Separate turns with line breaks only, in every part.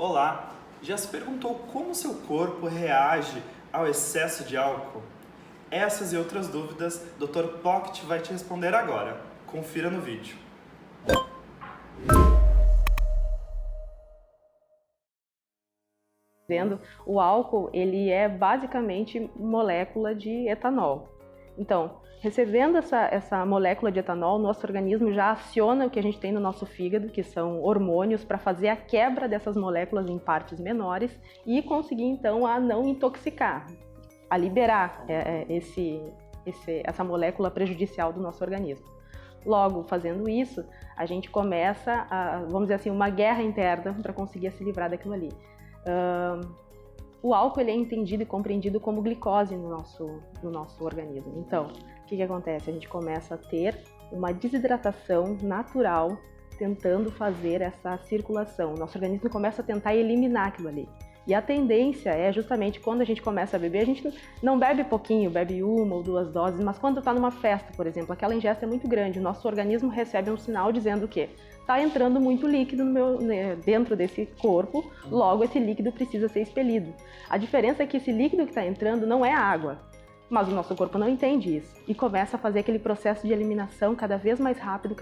Olá! Já se perguntou como seu corpo reage ao excesso de álcool? Essas e outras dúvidas, Dr. Pocket vai te responder agora. Confira no vídeo.
O álcool, ele é basicamente molécula de etanol. Então, recebendo essa molécula de etanol, nosso organismo já aciona o que a gente tem no nosso fígado, que são hormônios, para fazer a quebra dessas moléculas em partes menores e conseguir, então, a não intoxicar, a liberar essa molécula prejudicial do nosso organismo. Logo, fazendo isso, a gente começa, vamos dizer assim, uma guerra interna para conseguir se livrar daquilo ali. O álcool ele é entendido e compreendido como glicose no nosso organismo. Então, o que acontece? A gente começa a ter uma desidratação natural tentando fazer essa circulação. Nosso organismo começa a tentar eliminar aquilo ali. E a tendência é justamente quando a gente começa a beber, a gente não bebe pouquinho, bebe 1 ou 2 doses, mas quando está numa festa, por exemplo, aquela ingesta é muito grande, o nosso organismo recebe um sinal dizendo que está entrando muito líquido dentro desse corpo, logo esse líquido precisa ser expelido. A diferença é que esse líquido que está entrando não é água, mas o nosso corpo não entende isso e começa a fazer aquele processo de eliminação cada vez mais rápido,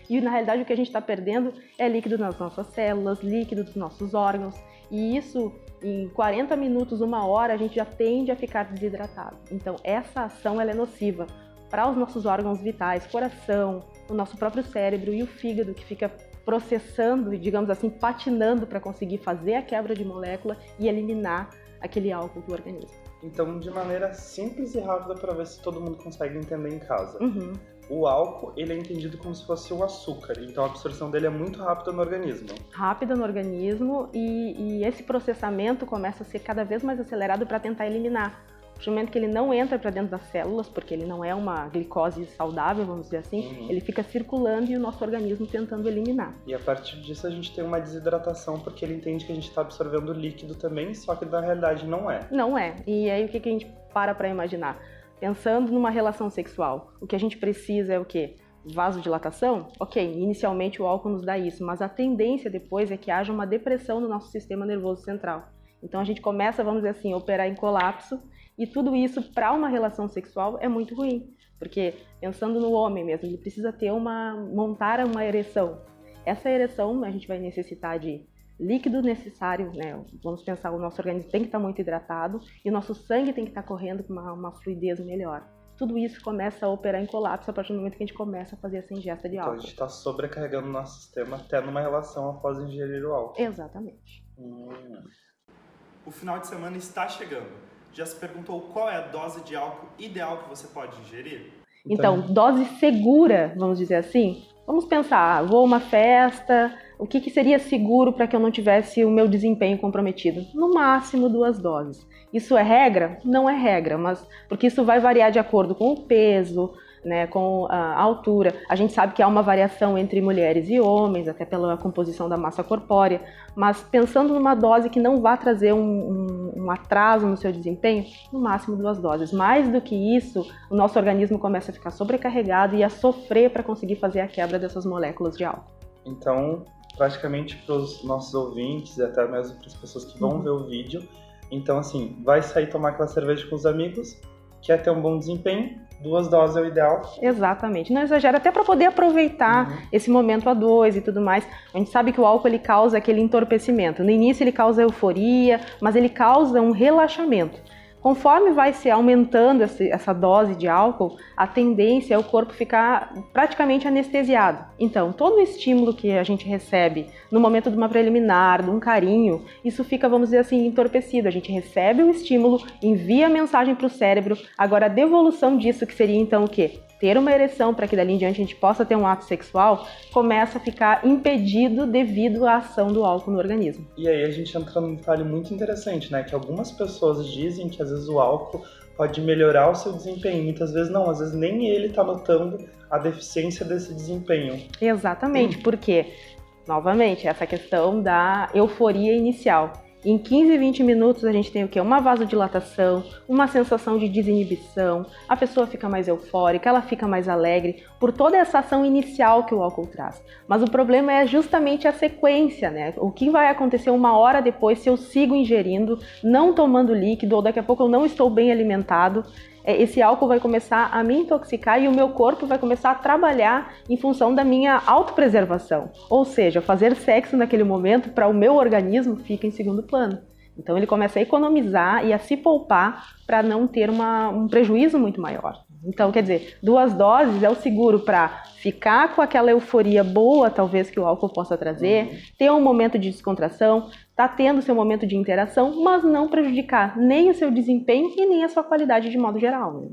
e na realidade o que a gente está perdendo é líquido nas nossas células, líquido dos nossos órgãos, e isso em 40 minutos, 1 hora, a gente já tende a ficar desidratado. Então essa ação ela é nociva para os nossos órgãos vitais, coração, o nosso próprio cérebro e o fígado, que fica processando e, digamos assim, patinando para conseguir fazer a quebra de molécula e eliminar aquele álcool do organismo.
Então, de maneira simples e rápida para ver se todo mundo consegue entender em casa.
Uhum.
O álcool, ele é entendido como se fosse o açúcar, então a absorção dele é muito rápida no organismo.
Rápida no organismo e esse processamento começa a ser cada vez mais acelerado para tentar eliminar. No momento que ele não entra para dentro das células, porque ele não é uma glicose saudável, vamos dizer assim, ele fica circulando e o nosso organismo tentando eliminar.
E a partir disso a gente tem uma desidratação, porque ele entende que a gente está absorvendo líquido também, só que na realidade não é.
Não é. E aí o que a gente para imaginar? Pensando numa relação sexual, o que a gente precisa é o quê? Vasodilatação? Ok, inicialmente o álcool nos dá isso, mas a tendência depois é que haja uma depressão no nosso sistema nervoso central. Então a gente começa, vamos dizer assim, a operar em colapso. E tudo isso para uma relação sexual é muito ruim, porque pensando no homem mesmo, ele precisa montar uma ereção. Essa ereção a gente vai necessitar de líquido necessário, né? Vamos pensar, o nosso organismo tem que estar muito hidratado e o nosso sangue tem que estar correndo com uma fluidez melhor. Tudo isso começa a operar em colapso a partir do momento que a gente começa a fazer essa ingesta de álcool.
Então a gente está sobrecarregando o nosso sistema até numa relação após ingerir o álcool.
Exatamente.
O final de semana está chegando. Já se perguntou qual é a dose de álcool ideal que você pode ingerir?
Então, dose segura, vamos dizer assim. Vamos pensar, vou a uma festa, o que seria seguro para que eu não tivesse o meu desempenho comprometido? No máximo 2 doses. Isso é regra? Não é regra, mas porque isso vai variar de acordo com o peso, né, com a altura. A gente sabe que há uma variação entre mulheres e homens, até pela composição da massa corpórea, mas pensando numa dose que não vá trazer um atraso no seu desempenho, no máximo 2 doses. Mais do que isso, o nosso organismo começa a ficar sobrecarregado e a sofrer para conseguir fazer a quebra dessas moléculas de álcool.
Então, praticamente para os nossos ouvintes e até mesmo para as pessoas que vão ver o vídeo, então assim, vai sair tomar aquela cerveja com os amigos, quer ter um bom desempenho, 2 doses é o ideal.
Exatamente, não exagera, até para poder aproveitar esse momento a 2 e tudo mais. A gente sabe que o álcool ele causa aquele entorpecimento. No início ele causa euforia, mas ele causa um relaxamento. Conforme vai se aumentando essa dose de álcool, a tendência é o corpo ficar praticamente anestesiado. Então, todo o estímulo que a gente recebe no momento de uma preliminar, de um carinho, isso fica, vamos dizer assim, entorpecido. A gente recebe o estímulo, envia a mensagem para o cérebro, agora a devolução disso, que seria então o quê? Ter uma ereção para que dali em diante a gente possa ter um ato sexual, começa a ficar impedido devido à ação do álcool no organismo.
E aí a gente entra num detalhe muito interessante, né? Que algumas pessoas dizem que às vezes o álcool pode melhorar o seu desempenho. Muitas vezes não, às vezes nem ele está notando a deficiência desse desempenho.
Exatamente, porque, novamente, essa questão da euforia inicial. Em 15, 20 minutos a gente tem o quê? Uma vasodilatação, uma sensação de desinibição, a pessoa fica mais eufórica, ela fica mais alegre, por toda essa ação inicial que o álcool traz. Mas o problema é justamente a sequência, né? O que vai acontecer 1 hora depois se eu sigo ingerindo, não tomando líquido, ou daqui a pouco eu não estou bem alimentado. Esse álcool vai começar a me intoxicar e o meu corpo vai começar a trabalhar em função da minha autopreservação. Ou seja, fazer sexo naquele momento para o meu organismo fica em segundo plano. Então ele começa a economizar e a se poupar para não ter um prejuízo muito maior. Então, quer dizer, 2 doses é o seguro para ficar com aquela euforia boa, talvez, que o álcool possa trazer, ter um momento de descontração, tá tendo seu momento de interação, mas não prejudicar nem o seu desempenho e nem a sua qualidade de modo geral, né?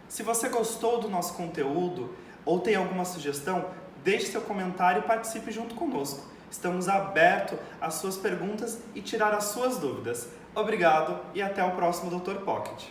Se você gostou do nosso conteúdo ou tem alguma sugestão, deixe seu comentário e participe junto conosco. Estamos abertos às suas perguntas e tirar as suas dúvidas. Obrigado e até o próximo Dr. Pocket.